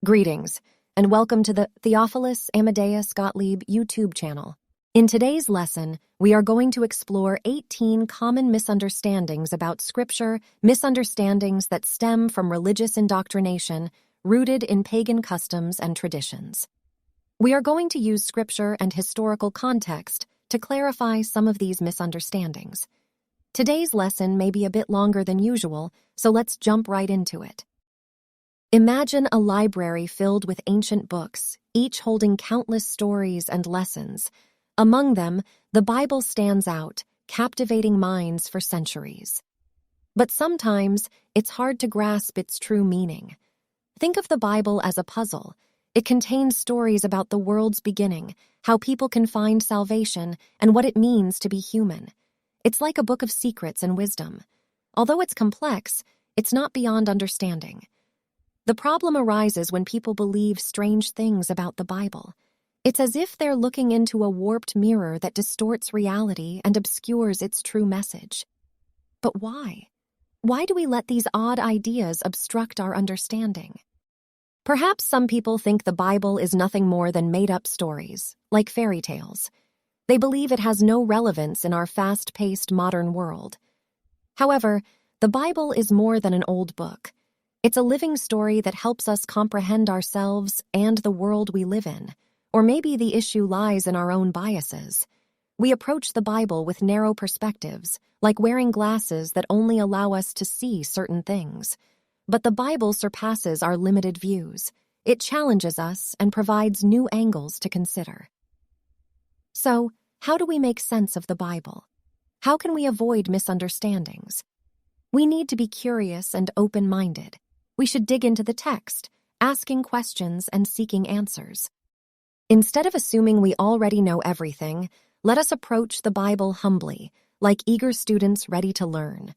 Greetings, and welcome to the Theophilus Amadeus Gottlieb YouTube channel. In today's lesson, we are going to explore 18 common misunderstandings about Scripture, misunderstandings that stem from religious indoctrination rooted in pagan customs and traditions. We are going to use Scripture and historical context to clarify some of these misunderstandings. Today's lesson may be a bit longer than usual, so let's jump right into it. Imagine a library filled with ancient books, each holding countless stories and lessons. Among them, the Bible stands out, captivating minds for centuries. But sometimes, it's hard to grasp its true meaning. Think of the Bible as a puzzle. It contains stories about the world's beginning, how people can find salvation, and what it means to be human. It's like a book of secrets and wisdom. Although it's complex, it's not beyond understanding. The problem arises when people believe strange things about the Bible. It's as if they're looking into a warped mirror that distorts reality and obscures its true message. But why? Why do we let these odd ideas obstruct our understanding? Perhaps some people think the Bible is nothing more than made-up stories, like fairy tales. They believe it has no relevance in our fast-paced modern world. However, the Bible is more than an old book. It's a living story that helps us comprehend ourselves and the world we live in. Or maybe the issue lies in our own biases. We approach the Bible with narrow perspectives, like wearing glasses that only allow us to see certain things. But the Bible surpasses our limited views. It challenges us and provides new angles to consider. So, how do we make sense of the Bible? How can we avoid misunderstandings? We need to be curious and open-minded. We should dig into the text, asking questions and seeking answers. Instead of assuming we already know everything, let us approach the Bible humbly, like eager students ready to learn.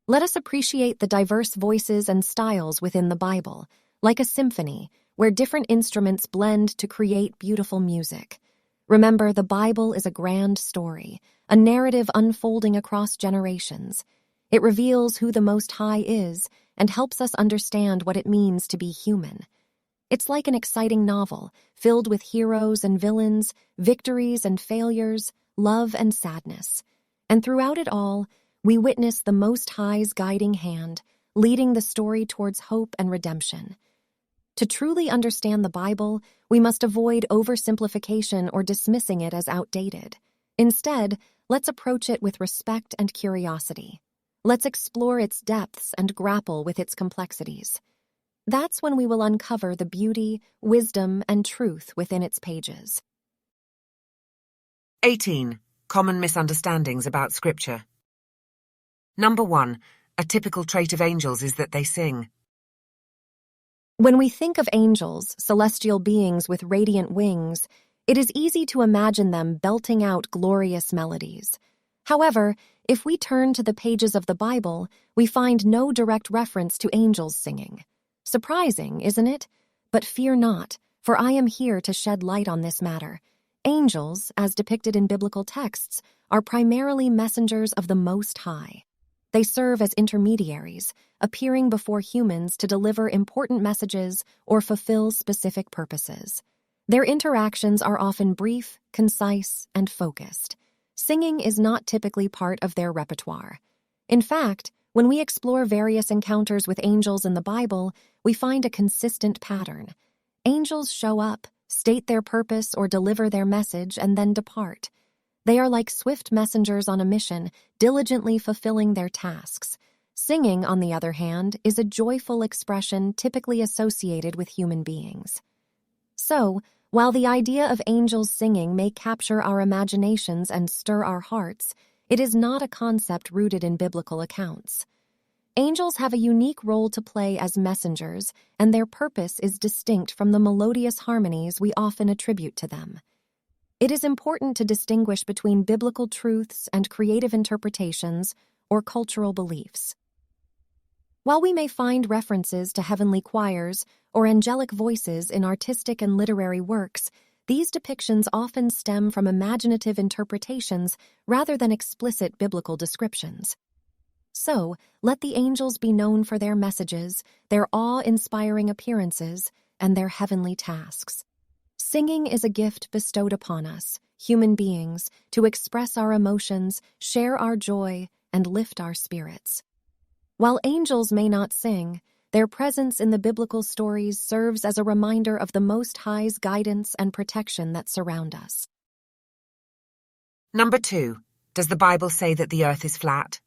Let us appreciate the diverse voices and styles within the Bible, like a symphony, where different instruments blend to create beautiful music. Remember, the Bible is a grand story, a narrative unfolding across generations. It reveals who the Most High is and helps us understand what it means to be human. It's like an exciting novel, filled with heroes and villains, victories and failures, love and sadness. And throughout it all, we witness the Most High's guiding hand, leading the story towards hope and redemption. To truly understand the Bible, we must avoid oversimplification or dismissing it as outdated. Instead, let's approach it with respect and curiosity. Let's explore its depths and grapple with its complexities. That's when we will uncover the beauty, wisdom, and truth within its pages. 18. Common misunderstandings about Scripture. Number 1. A typical trait of angels is that they sing. When we think of angels, celestial beings with radiant wings, it is easy to imagine them belting out glorious melodies. However, if we turn to the pages of the Bible, we find no direct reference to angels singing. Surprising, isn't it? But fear not, for I am here to shed light on this matter. Angels, as depicted in biblical texts, are primarily messengers of the Most High. They serve as intermediaries, appearing before humans to deliver important messages or fulfill specific purposes. Their interactions are often brief, concise, and focused. Singing is not typically part of their repertoire. In fact, when we explore various encounters with angels in the Bible, we find a consistent pattern. Angels show up, state their purpose or deliver their message, and then depart. They are like swift messengers on a mission, diligently fulfilling their tasks. Singing, on the other hand, is a joyful expression typically associated with human beings. So, while the idea of angels singing may capture our imaginations and stir our hearts, it is not a concept rooted in biblical accounts. Angels have a unique role to play as messengers, and their purpose is distinct from the melodious harmonies we often attribute to them. It is important to distinguish between biblical truths and creative interpretations or cultural beliefs. While we may find references to heavenly choirs or angelic voices in artistic and literary works, these depictions often stem from imaginative interpretations rather than explicit biblical descriptions. So, let the angels be known for their messages, their awe-inspiring appearances, and their heavenly tasks. Singing is a gift bestowed upon us, human beings, to express our emotions, share our joy, and lift our spirits. While angels may not sing, their presence in the biblical stories serves as a reminder of the Most High's guidance and protection that surround us. Number 2. Does the Bible say that the earth is flat?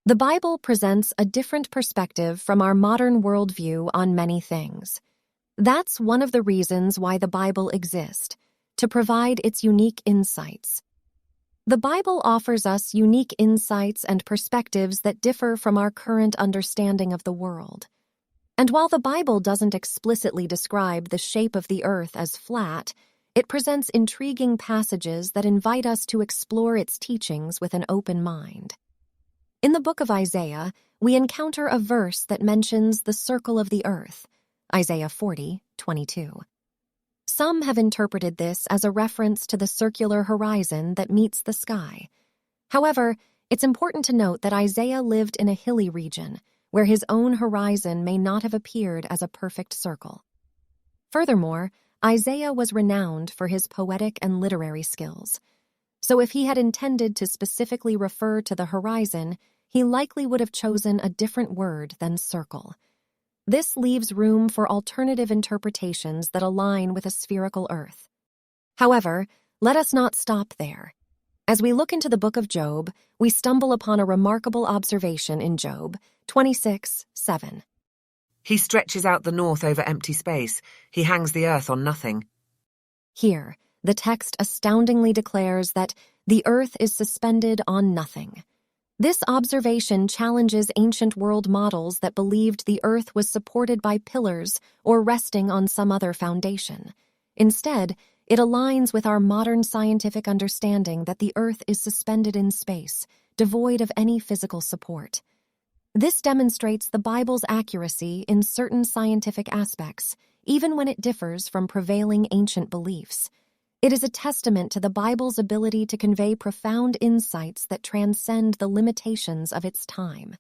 The Bible presents a different perspective from our modern worldview on many things. That's one of the reasons why the Bible exists, to provide its unique insights. The Bible offers us unique insights and perspectives that differ from our current understanding of the world. And while the Bible doesn't explicitly describe the shape of the earth as flat, it presents intriguing passages that invite us to explore its teachings with an open mind. In the book of Isaiah, we encounter a verse that mentions the circle of the earth, Isaiah 40:22. Some have interpreted this as a reference to the circular horizon that meets the sky. However, it's important to note that Isaiah lived in a hilly region, where his own horizon may not have appeared as a perfect circle. Furthermore, Isaiah was renowned for his poetic and literary skills. So if he had intended to specifically refer to the horizon, he likely would have chosen a different word than circle. This leaves room for alternative interpretations that align with a spherical earth. However, let us not stop there. As we look into the book of Job, we stumble upon a remarkable observation in Job 26:7. He stretches out the north over empty space. He hangs the earth on nothing. Here, the text astoundingly declares that the earth is suspended on nothing. This observation challenges ancient world models that believed the earth was supported by pillars or resting on some other foundation. Instead, it aligns with our modern scientific understanding that the earth is suspended in space, devoid of any physical support. This demonstrates the Bible's accuracy in certain scientific aspects, even when it differs from prevailing ancient beliefs. It is a testament to the Bible's ability to convey profound insights that transcend the limitations of its time.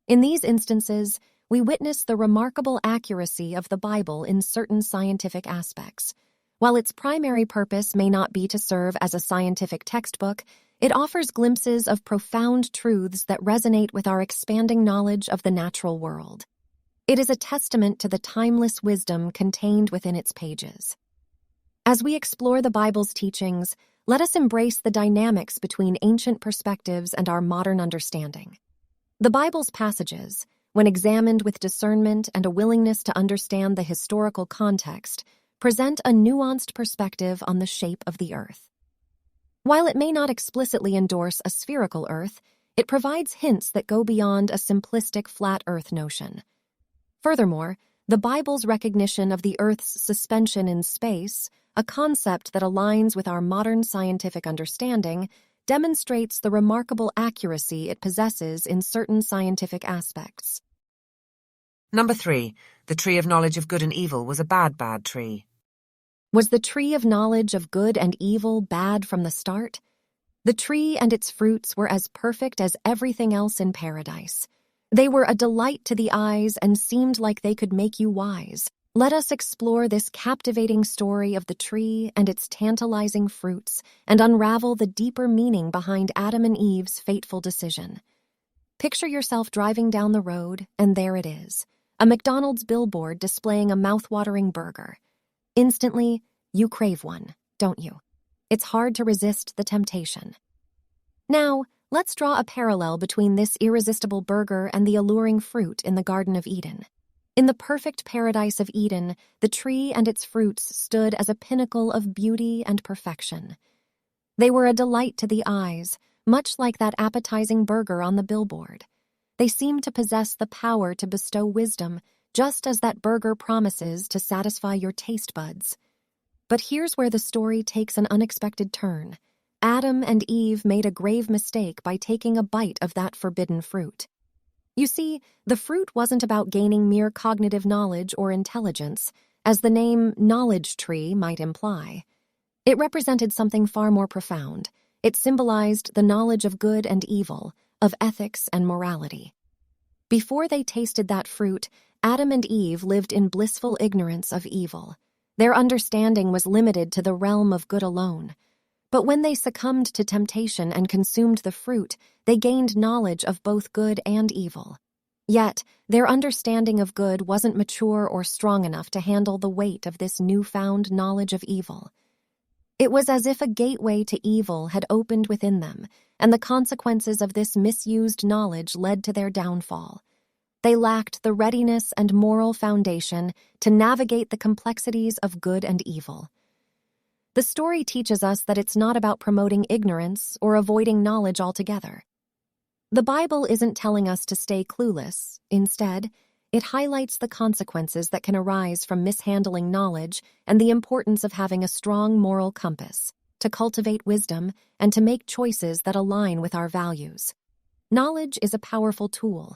In these instances, we witness the remarkable accuracy of the Bible in certain scientific aspects. While its primary purpose may not be to serve as a scientific textbook, it offers glimpses of profound truths that resonate with our expanding knowledge of the natural world. It is a testament to the timeless wisdom contained within its pages. As we explore the Bible's teachings, let us embrace the dynamics between ancient perspectives and our modern understanding. The Bible's passages, when examined with discernment and a willingness to understand the historical context, present a nuanced perspective on the shape of the earth. While it may not explicitly endorse a spherical earth, it provides hints that go beyond a simplistic flat earth notion. Furthermore, the Bible's recognition of the earth's suspension in space, a concept that aligns with our modern scientific understanding, demonstrates the remarkable accuracy it possesses in certain scientific aspects. Number 3. The tree of knowledge of good and evil was a bad tree. Was the tree of knowledge of good and evil bad from the start? The tree and its fruits were as perfect as everything else in paradise. They were a delight to the eyes and seemed like they could make you wise. Let us explore this captivating story of the tree and its tantalizing fruits and unravel the deeper meaning behind Adam and Eve's fateful decision. Picture yourself driving down the road, and there it is, a McDonald's billboard displaying a mouth-watering burger. Instantly, you crave one, don't you? It's hard to resist the temptation. Now, let's draw a parallel between this irresistible burger and the alluring fruit in the Garden of Eden. In the perfect paradise of Eden, the tree and its fruits stood as a pinnacle of beauty and perfection. They were a delight to the eyes, much like that appetizing burger on the billboard. They seemed to possess the power to bestow wisdom, just as that burger promises to satisfy your taste buds. But here's where the story takes an unexpected turn. Adam and Eve made a grave mistake by taking a bite of that forbidden fruit. You see, the fruit wasn't about gaining mere cognitive knowledge or intelligence, as the name knowledge tree might imply. It represented something far more profound. It symbolized the knowledge of good and evil, of ethics and morality. Before they tasted that fruit, Adam and Eve lived in blissful ignorance of evil. Their understanding was limited to the realm of good alone. But when they succumbed to temptation and consumed the fruit, they gained knowledge of both good and evil. Yet, their understanding of good wasn't mature or strong enough to handle the weight of this newfound knowledge of evil. It was as if a gateway to evil had opened within them, and the consequences of this misused knowledge led to their downfall. They lacked the readiness and moral foundation to navigate the complexities of good and evil. The story teaches us that it's not about promoting ignorance or avoiding knowledge altogether. The Bible isn't telling us to stay clueless. Instead, it highlights the consequences that can arise from mishandling knowledge and the importance of having a strong moral compass, to cultivate wisdom and to make choices that align with our values. Knowledge is a powerful tool,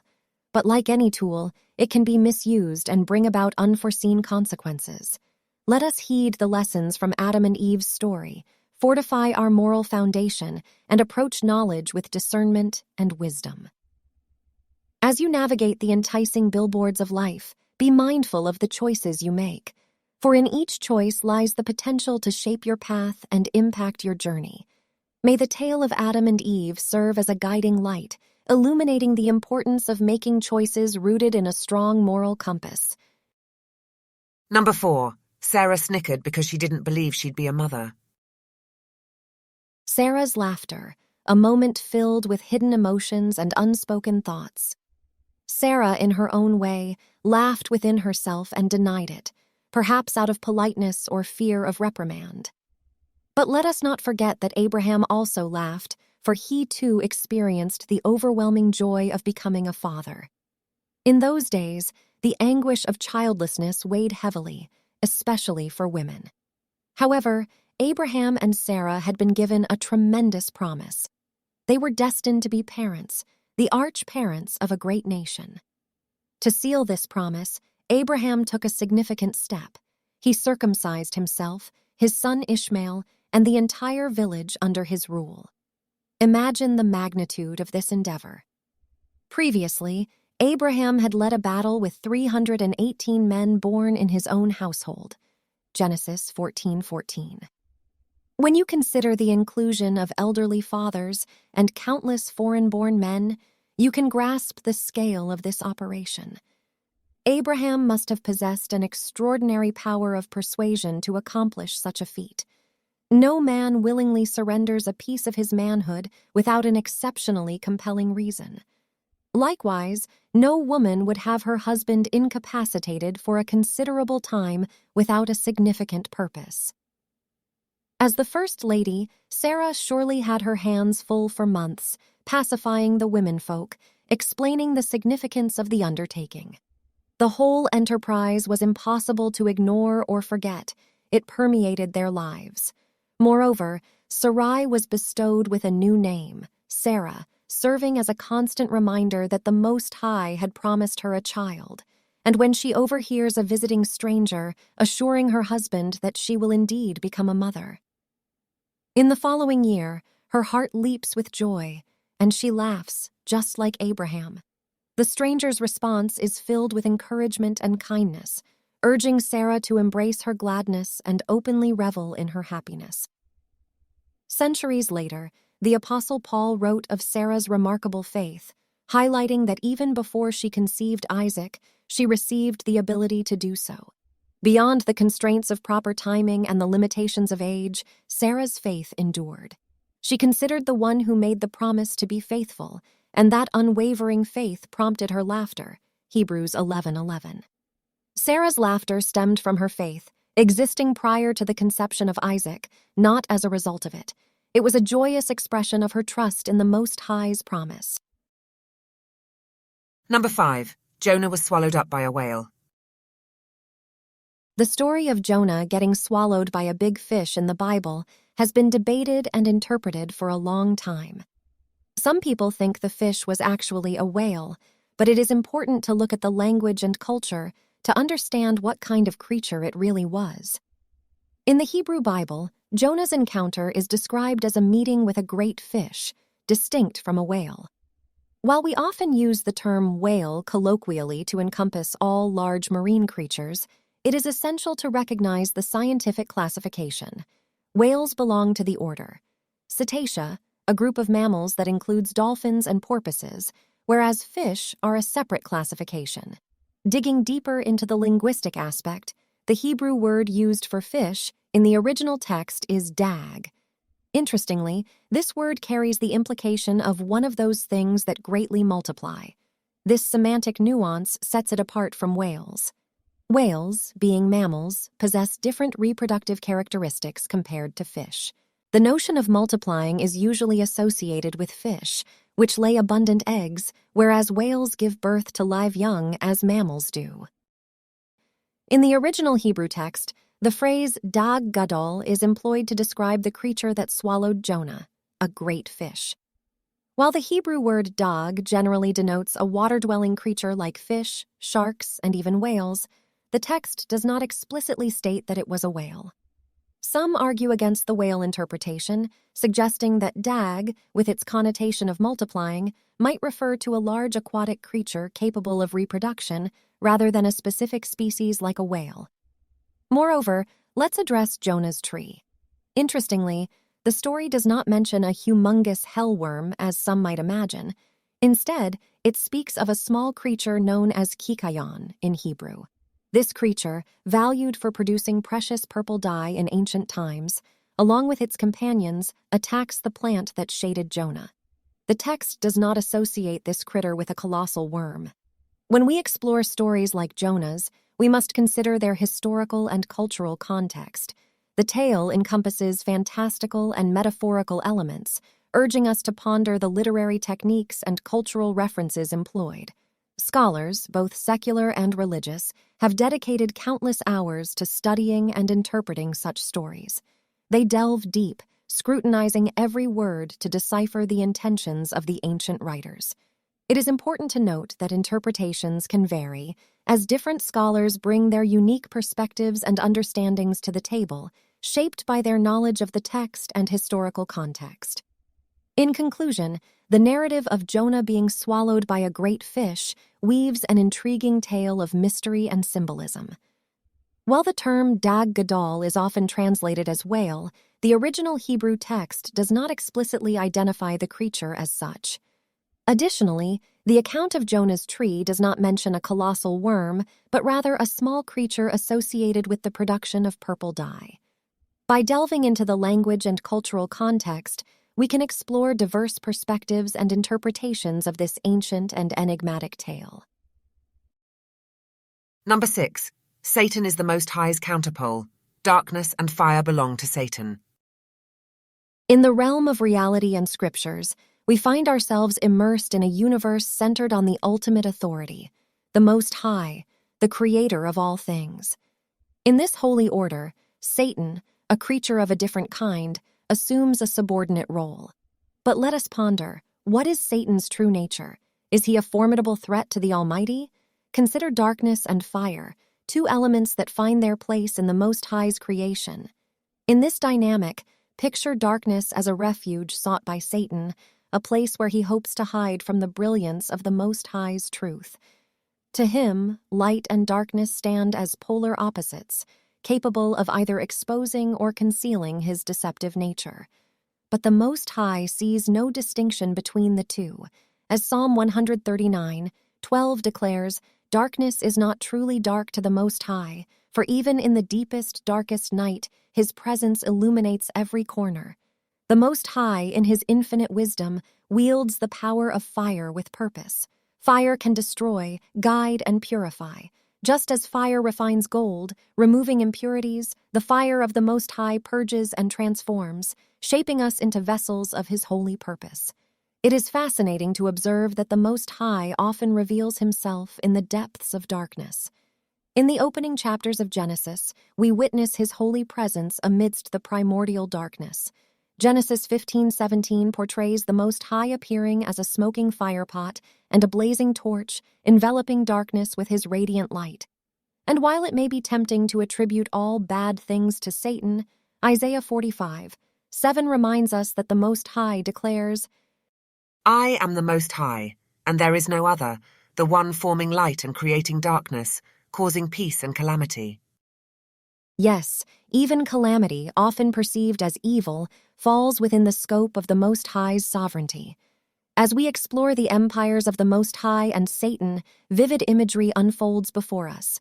but like any tool, it can be misused and bring about unforeseen consequences. Let us heed the lessons from Adam and Eve's story, fortify our moral foundation, and approach knowledge with discernment and wisdom. As you navigate the enticing billboards of life, be mindful of the choices you make, for in each choice lies the potential to shape your path and impact your journey. May the tale of Adam and Eve serve as a guiding light, illuminating the importance of making choices rooted in a strong moral compass. Number 4. Sarah snickered because she didn't believe she'd be a mother. Sarah's laughter, a moment filled with hidden emotions and unspoken thoughts. Sarah, in her own way, laughed within herself and denied it, perhaps out of politeness or fear of reprimand. But let us not forget that Abraham also laughed, for he too experienced the overwhelming joy of becoming a father. In those days, the anguish of childlessness weighed heavily, especially for women. However, Abraham and Sarah had been given a tremendous promise. They were destined to be parents, the arch-parents of a great nation. To seal this promise, Abraham took a significant step. He circumcised himself, his son Ishmael, and the entire village under his rule. Imagine the magnitude of this endeavor. Previously, Abraham had led a battle with 318 men born in his own household. Genesis 14:14. When you consider the inclusion of elderly fathers and countless foreign-born men, you can grasp the scale of this operation. Abraham must have possessed an extraordinary power of persuasion to accomplish such a feat. No man willingly surrenders a piece of his manhood without an exceptionally compelling reason. Likewise, no woman would have her husband incapacitated for a considerable time without a significant purpose. As the First Lady, Sarah surely had her hands full for months, pacifying the womenfolk, explaining the significance of the undertaking. The whole enterprise was impossible to ignore or forget. It permeated their lives. Moreover, Sarai was bestowed with a new name, Sarah, serving as a constant reminder that the Most High had promised her a child, and when she overhears a visiting stranger assuring her husband that she will indeed become a mother. In the following year, her heart leaps with joy, and she laughs, just like Abraham. The stranger's response is filled with encouragement and kindness, urging Sarah to embrace her gladness and openly revel in her happiness. Centuries later, the Apostle Paul wrote of Sarah's remarkable faith, highlighting that even before she conceived Isaac, she received the ability to do so. Beyond the constraints of proper timing and the limitations of age, Sarah's faith endured. She considered the one who made the promise to be faithful, and that unwavering faith prompted her laughter. Hebrews 11:11. Sarah's laughter stemmed from her faith, existing prior to the conception of Isaac, not as a result of it. It was a joyous expression of her trust in the Most High's promise. Number 5. Jonah was swallowed up by a whale. The story of Jonah getting swallowed by a big fish in the Bible has been debated and interpreted for a long time. Some people think the fish was actually a whale, but it is important to look at the language and culture to understand what kind of creature it really was. In the Hebrew Bible, Jonah's encounter is described as a meeting with a great fish, distinct from a whale. While we often use the term whale colloquially to encompass all large marine creatures, it is essential to recognize the scientific classification. Whales belong to the order Cetacea, a group of mammals that includes dolphins and porpoises, whereas fish are a separate classification. Digging deeper into the linguistic aspect, the Hebrew word used for fish in the original text is dag. Interestingly, this word carries the implication of one of those things that greatly multiply. This semantic nuance sets it apart from whales. Whales, being mammals, possess different reproductive characteristics compared to fish. The notion of multiplying is usually associated with fish, which lay abundant eggs, whereas whales give birth to live young as mammals do. In the original Hebrew text, the phrase dag gadol is employed to describe the creature that swallowed Jonah, a great fish. While the Hebrew word dag generally denotes a water-dwelling creature like fish, sharks, and even whales, the text does not explicitly state that it was a whale. Some argue against the whale interpretation, suggesting that dag, with its connotation of multiplying, might refer to a large aquatic creature capable of reproduction rather than a specific species like a whale. Moreover, let's address Jonah's tree. Interestingly, the story does not mention a humongous hellworm as some might imagine. Instead, it speaks of a small creature known as kikayon in Hebrew. This creature, valued for producing precious purple dye in ancient times, along with its companions, attacks the plant that shaded Jonah. The text does not associate this critter with a colossal worm. When we explore stories like Jonah's, we must consider their historical and cultural context. The tale encompasses fantastical and metaphorical elements, urging us to ponder the literary techniques and cultural references employed. Scholars, both secular and religious, have dedicated countless hours to studying and interpreting such stories. They delve deep, scrutinizing every word to decipher the intentions of the ancient writers. It is important to note that interpretations can vary, as different scholars bring their unique perspectives and understandings to the table, shaped by their knowledge of the text and historical context. In conclusion, the narrative of Jonah being swallowed by a great fish weaves an intriguing tale of mystery and symbolism. While the term dag gadol is often translated as whale, the original Hebrew text does not explicitly identify the creature as such. Additionally, the account of Jonah's tree does not mention a colossal worm, but rather a small creature associated with the production of purple dye. By delving into the language and cultural context, we can explore diverse perspectives and interpretations of this ancient and enigmatic tale. Number 6. Satan is the Most High's counterpole. Darkness and fire belong to Satan. In the realm of reality and scriptures, we find ourselves immersed in a universe centered on the ultimate authority, the Most High, the creator of all things. In this holy order, Satan, a creature of a different kind, assumes a subordinate role. But let us ponder, what is Satan's true nature? Is he a formidable threat to the Almighty? Consider darkness and fire, two elements that find their place in the Most High's creation. In this dynamic, picture darkness as a refuge sought by Satan, a place where he hopes to hide from the brilliance of the Most High's truth. To him, light and darkness stand as polar opposites, capable of either exposing or concealing his deceptive nature. But the Most High sees no distinction between the two. As Psalm 139:12 declares, "Darkness is not truly dark to the Most High, for even in the deepest, darkest night, his presence illuminates every corner." The Most High, in his infinite wisdom, wields the power of fire with purpose. Fire can destroy, guide, and purify. Just as fire refines gold, removing impurities, the fire of the Most High purges and transforms, shaping us into vessels of his holy purpose. It is fascinating to observe that the Most High often reveals himself in the depths of darkness. In the opening chapters of Genesis, we witness his holy presence amidst the primordial darkness. Genesis 15:17 portrays the Most High appearing as a smoking firepot and a blazing torch, enveloping darkness with his radiant light. And while it may be tempting to attribute all bad things to Satan, Isaiah 45:7 reminds us that the Most High declares, I am the Most High. and there is no other, the one forming light and creating darkness, causing peace and calamity. Yes, even calamity, often perceived as evil, falls within the scope of the Most High's sovereignty. As we explore the empires of the Most High and Satan, vivid imagery unfolds before us.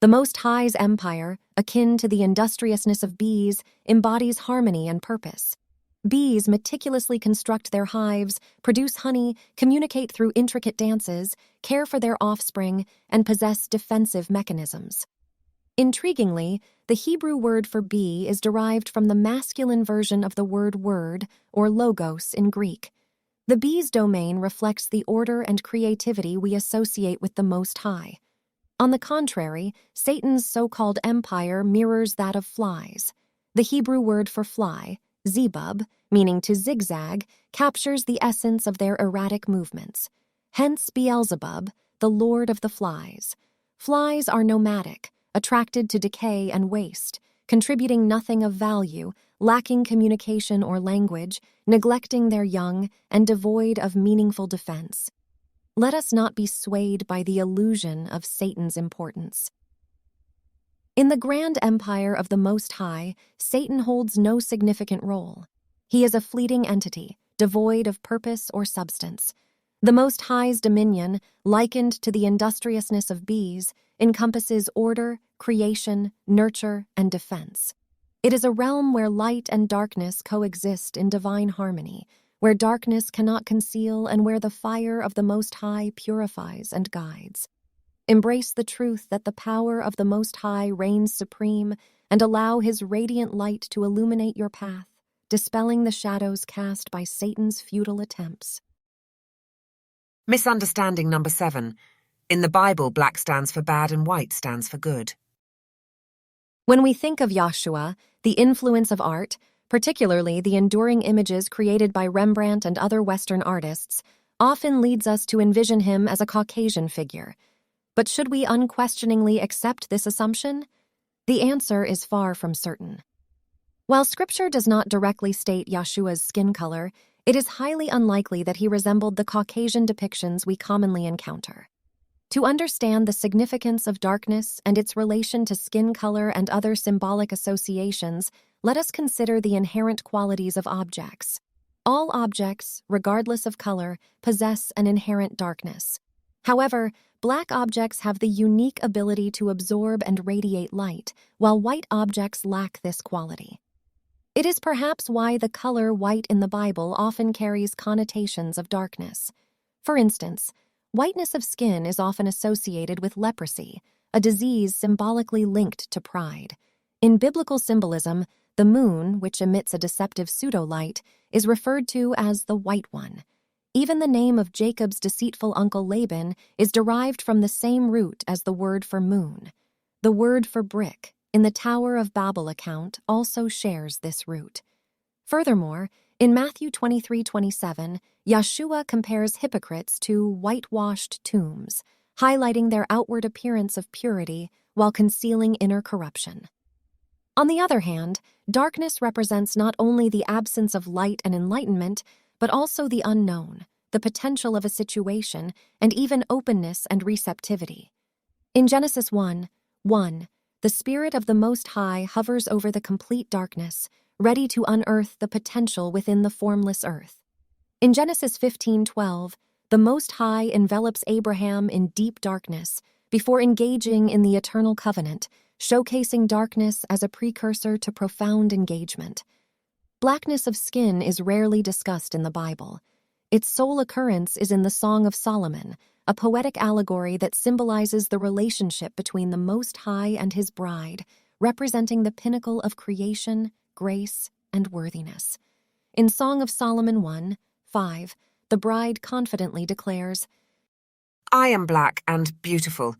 The Most High's empire, akin to the industriousness of bees, embodies harmony and purpose. Bees meticulously construct their hives, produce honey, communicate through intricate dances, care for their offspring, and possess defensive mechanisms. Intriguingly, the Hebrew word for bee is derived from the masculine version of the word or logos in Greek. The bee's domain reflects the order and creativity we associate with the Most High. On the contrary, Satan's so-called empire mirrors that of flies. The Hebrew word for fly, zebub, meaning to zigzag, captures the essence of their erratic movements. Hence Beelzebub, the lord of the flies. Flies are nomadic, attracted to decay and waste, contributing nothing of value, lacking communication or language, neglecting their young, and devoid of meaningful defense. Let us not be swayed by the illusion of Satan's importance. In the grand empire of the Most High, Satan holds no significant role. He is a fleeting entity, devoid of purpose or substance. The Most High's dominion, likened to the industriousness of bees, encompasses order, creation, nurture, and defense. It is a realm where light and darkness coexist in divine harmony, where darkness cannot conceal and where the fire of the Most High purifies and guides. Embrace the truth that the power of the Most High reigns supreme and allow His radiant light to illuminate your path, dispelling the shadows cast by Satan's futile attempts. Misunderstanding number 7. In the Bible, black stands for bad and white stands for good. When we think of Yahshua, the influence of art, particularly the enduring images created by Rembrandt and other Western artists, often leads us to envision him as a Caucasian figure. But should we unquestioningly accept this assumption? The answer is far from certain. While Scripture does not directly state Yahshua's skin color, it is highly unlikely that he resembled the Caucasian depictions we commonly encounter. To understand the significance of darkness and its relation to skin color and other symbolic associations, let us consider the inherent qualities of objects. All objects, regardless of color, possess an inherent darkness. However, black objects have the unique ability to absorb and radiate light, while white objects lack this quality. It is perhaps why the color white in the Bible often carries connotations of darkness. For instance, whiteness of skin is often associated with leprosy, a disease symbolically linked to pride. In biblical symbolism, the moon, which emits a deceptive pseudo-light, is referred to as the White One. Even the name of Jacob's deceitful uncle Laban is derived from the same root as the word for moon. The word for brick, in the Tower of Babel account, also shares this root. Furthermore, in Matthew 23:27, Yahshua compares hypocrites to whitewashed tombs, highlighting their outward appearance of purity while concealing inner corruption. On the other hand, darkness represents not only the absence of light and enlightenment, but also the unknown, the potential of a situation, and even openness and receptivity. In Genesis 1:1, the Spirit of the Most High hovers over the complete darkness, ready to unearth the potential within the formless earth. In Genesis 15:12, the Most High envelops Abraham in deep darkness before engaging in the eternal covenant, showcasing darkness as a precursor to profound engagement. Blackness of skin is rarely discussed in the Bible. Its sole occurrence is in the Song of Solomon, a poetic allegory that symbolizes the relationship between the Most High and his bride, representing the pinnacle of creation, grace, and worthiness. In Song of Solomon 1:5, the bride confidently declares, I am black and beautiful.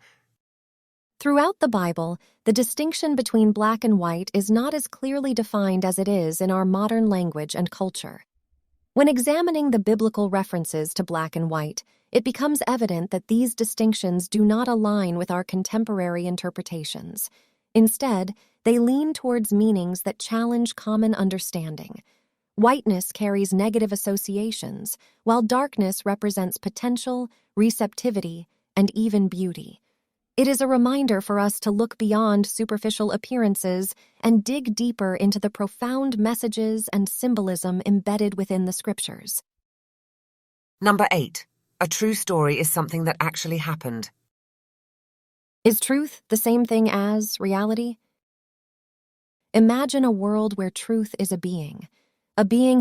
Throughout the Bible, the distinction between black and white is not as clearly defined as it is in our modern language and culture. When examining the biblical references to black and white, it becomes evident that these distinctions do not align with our contemporary interpretations. Instead, they lean towards meanings that challenge common understanding. Whiteness carries negative associations, while darkness represents potential, receptivity, and even beauty. It is a reminder for us to look beyond superficial appearances and dig deeper into the profound messages and symbolism embedded within the scriptures. Number 8. A true story is something that actually happened. Is truth the same thing as reality? Imagine a world where truth is a being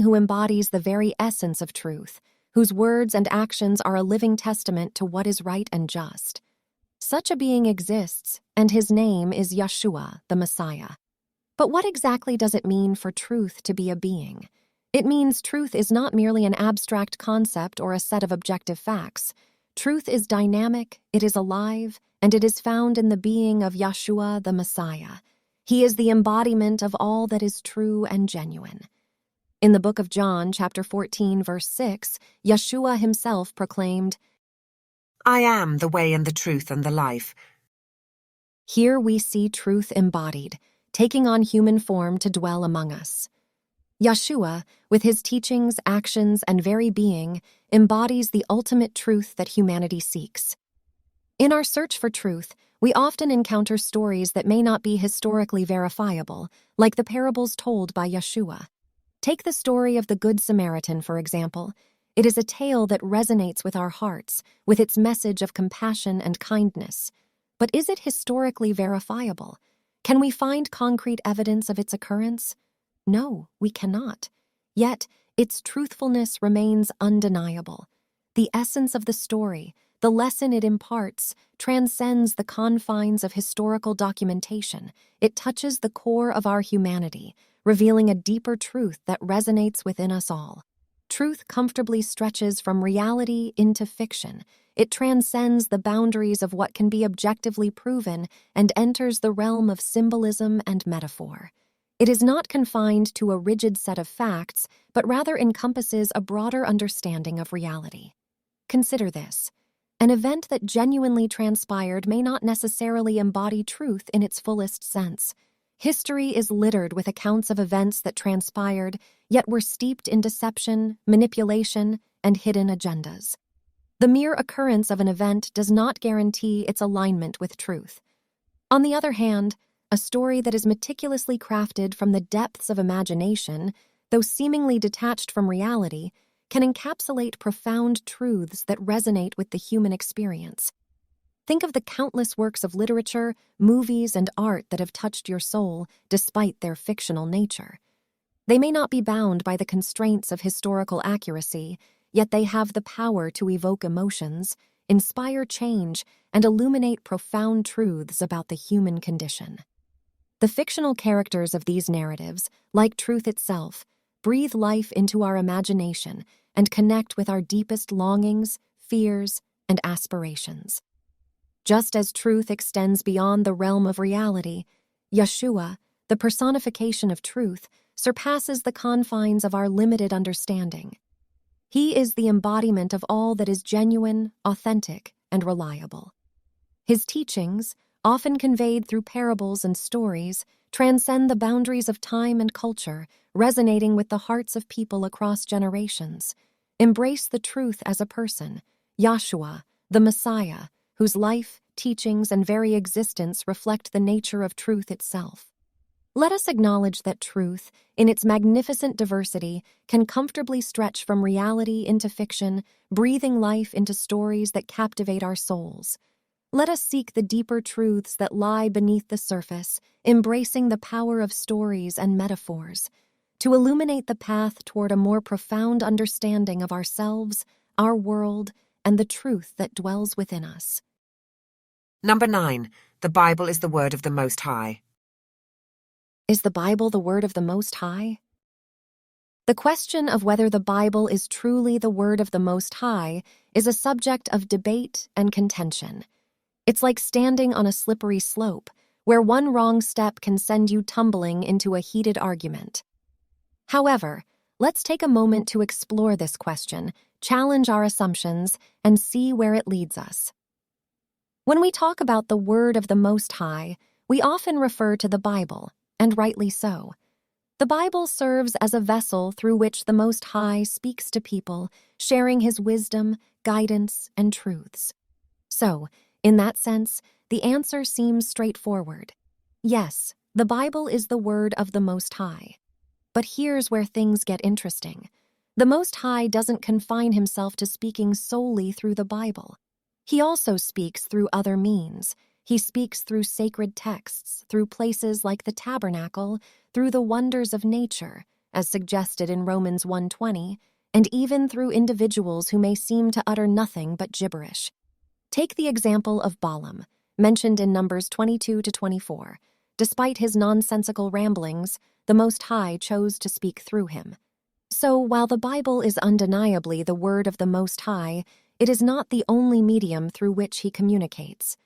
who embodies the very essence of truth, whose words and actions are a living testament to what is right and just. Such a being exists, and his name is Yeshua, the Messiah. But what exactly does it mean for truth to be a being? It means truth is not merely an abstract concept or a set of objective facts. Truth is dynamic, it is alive, and it is found in the being of Yeshua, the Messiah. He is the embodiment of all that is true and genuine. In the book of John, chapter 14, verse 6, Yeshua himself proclaimed, I am the way and the truth and the life. Here we see truth embodied, taking on human form to dwell among us. Yeshua, with his teachings, actions, and very being, embodies the ultimate truth that humanity seeks. In our search for truth, we often encounter stories that may not be historically verifiable, like the parables told by Yeshua. Take the story of the Good Samaritan, for example. It is a tale that resonates with our hearts, with its message of compassion and kindness. But is it historically verifiable? Can we find concrete evidence of its occurrence? No, we cannot. Yet, its truthfulness remains undeniable. The essence of the story, the lesson it imparts, transcends the confines of historical documentation. It touches the core of our humanity, revealing a deeper truth that resonates within us all. Truth comfortably stretches from reality into fiction. It transcends the boundaries of what can be objectively proven and enters the realm of symbolism and metaphor. It is not confined to a rigid set of facts, but rather encompasses a broader understanding of reality. Consider this. An event that genuinely transpired may not necessarily embody truth in its fullest sense. History is littered with accounts of events that transpired, yet were steeped in deception, manipulation, and hidden agendas. The mere occurrence of an event does not guarantee its alignment with truth. On the other hand, a story that is meticulously crafted from the depths of imagination, though seemingly detached from reality, can encapsulate profound truths that resonate with the human experience. Think of the countless works of literature, movies, and art that have touched your soul despite their fictional nature. They may not be bound by the constraints of historical accuracy, yet they have the power to evoke emotions, inspire change, and illuminate profound truths about the human condition. The fictional characters of these narratives, like truth itself, breathe life into our imagination and connect with our deepest longings, fears, and aspirations. Just as truth extends beyond the realm of reality, Yeshua, the personification of truth, surpasses the confines of our limited understanding. He is the embodiment of all that is genuine, authentic, and reliable. His teachings, often conveyed through parables and stories, transcend the boundaries of time and culture, resonating with the hearts of people across generations. Embrace the truth as a person, Yeshua, the Messiah, whose life, teachings, and very existence reflect the nature of truth itself. Let us acknowledge that truth, in its magnificent diversity, can comfortably stretch from reality into fiction, breathing life into stories that captivate our souls. Let us seek the deeper truths that lie beneath the surface, embracing the power of stories and metaphors, to illuminate the path toward a more profound understanding of ourselves, our world, and the truth that dwells within us. Number 9. The Bible is the word of the Most High. Is the Bible the word of the Most High? The question of whether the Bible is truly the word of the Most High is a subject of debate and contention. It's like standing on a slippery slope, where one wrong step can send you tumbling into a heated argument. However, let's take a moment to explore this question, challenge our assumptions, and see where it leads us. When we talk about the word of the Most High, we often refer to the Bible, and rightly so. The Bible serves as a vessel through which the Most High speaks to people, sharing his wisdom, guidance, and truths. So, in that sense, the answer seems straightforward. Yes, the Bible is the word of the Most High. But here's where things get interesting. The Most High doesn't confine himself to speaking solely through the Bible. He also speaks through other means. He speaks through sacred texts, through places like the tabernacle, through the wonders of nature, as suggested in Romans 1:20, and even through individuals who may seem to utter nothing but gibberish. Take the example of Balaam, mentioned in Numbers 22-24. Despite his nonsensical ramblings, the Most High chose to speak through him. So, while the Bible is undeniably the word of the Most High, it is not the only medium through which he communicates.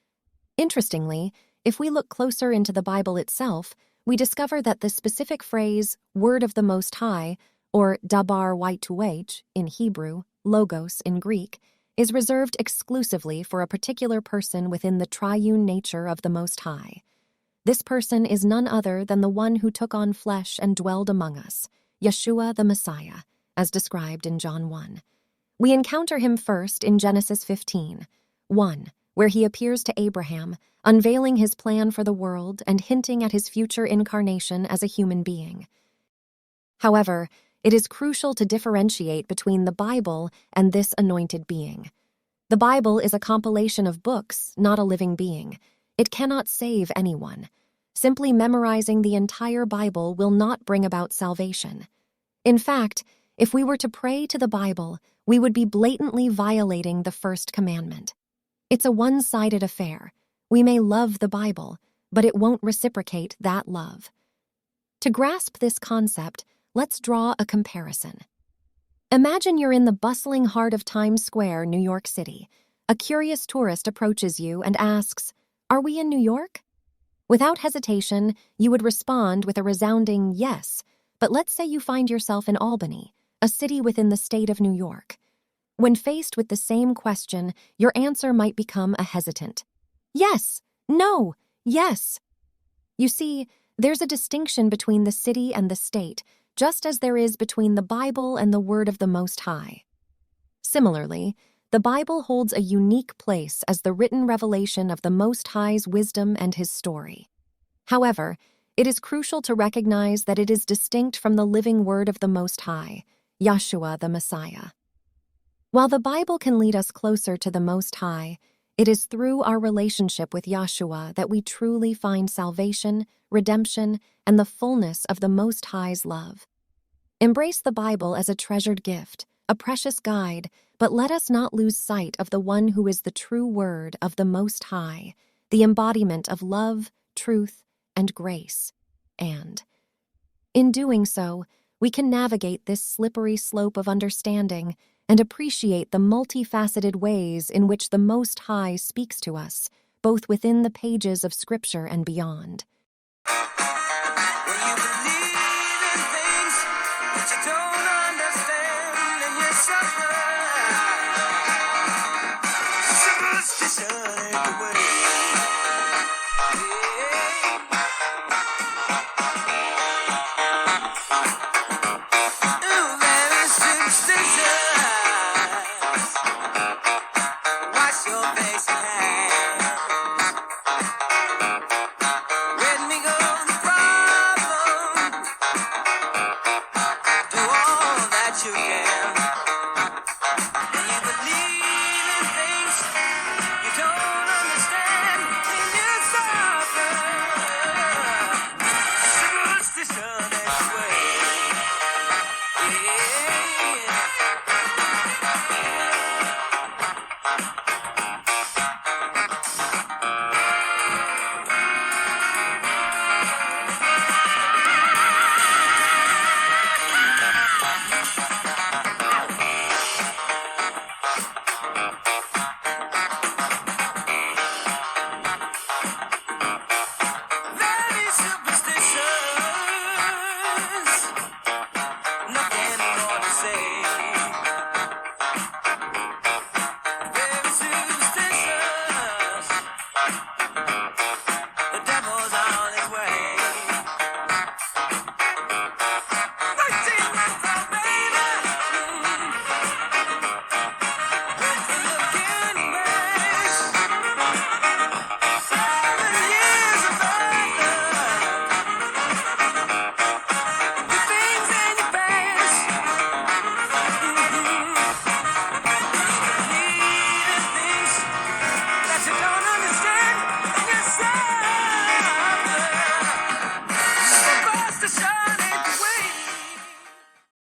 Interestingly, if we look closer into the Bible itself, we discover that the specific phrase, word of the Most High, or dabar y2h in Hebrew, logos in Greek, is reserved exclusively for a particular person within the triune nature of the Most High. This person is none other than the one who took on flesh and dwelled among us, Yeshua the Messiah, as described in John 1. We encounter him first in Genesis 15:1, where he appears to Abraham, unveiling his plan for the world and hinting at his future incarnation as a human being. However, it is crucial to differentiate between the Bible and this anointed being. The Bible is a compilation of books, not a living being. It cannot save anyone. Simply memorizing the entire Bible will not bring about salvation. In fact, if we were to pray to the Bible, we would be blatantly violating the first commandment. It's a one-sided affair. We may love the Bible, but it won't reciprocate that love. To grasp this concept, let's draw a comparison. Imagine you're in the bustling heart of Times Square, New York City. A curious tourist approaches you and asks, "Are we in New York?" Without hesitation, you would respond with a resounding yes, but let's say you find yourself in Albany, a city within the state of New York. When faced with the same question, your answer might become a hesitant. Yes, no, yes. You see, there's a distinction between the city and the state, just as there is between the Bible and the Word of the Most High. Similarly, the Bible holds a unique place as the written revelation of the Most High's wisdom and his story. However, it is crucial to recognize that it is distinct from the living Word of the Most High, Yeshua the Messiah. While the Bible can lead us closer to the Most High, it is through our relationship with Yeshua that we truly find salvation, redemption, and the fullness of the Most High's love. Embrace the Bible as a treasured gift, a precious guide, but let us not lose sight of the one who is the true word of the Most High, the embodiment of love, truth, and grace. And, in doing so, we can navigate this slippery slope of understanding and appreciate the multifaceted ways in which the Most High speaks to us, both within the pages of Scripture and beyond.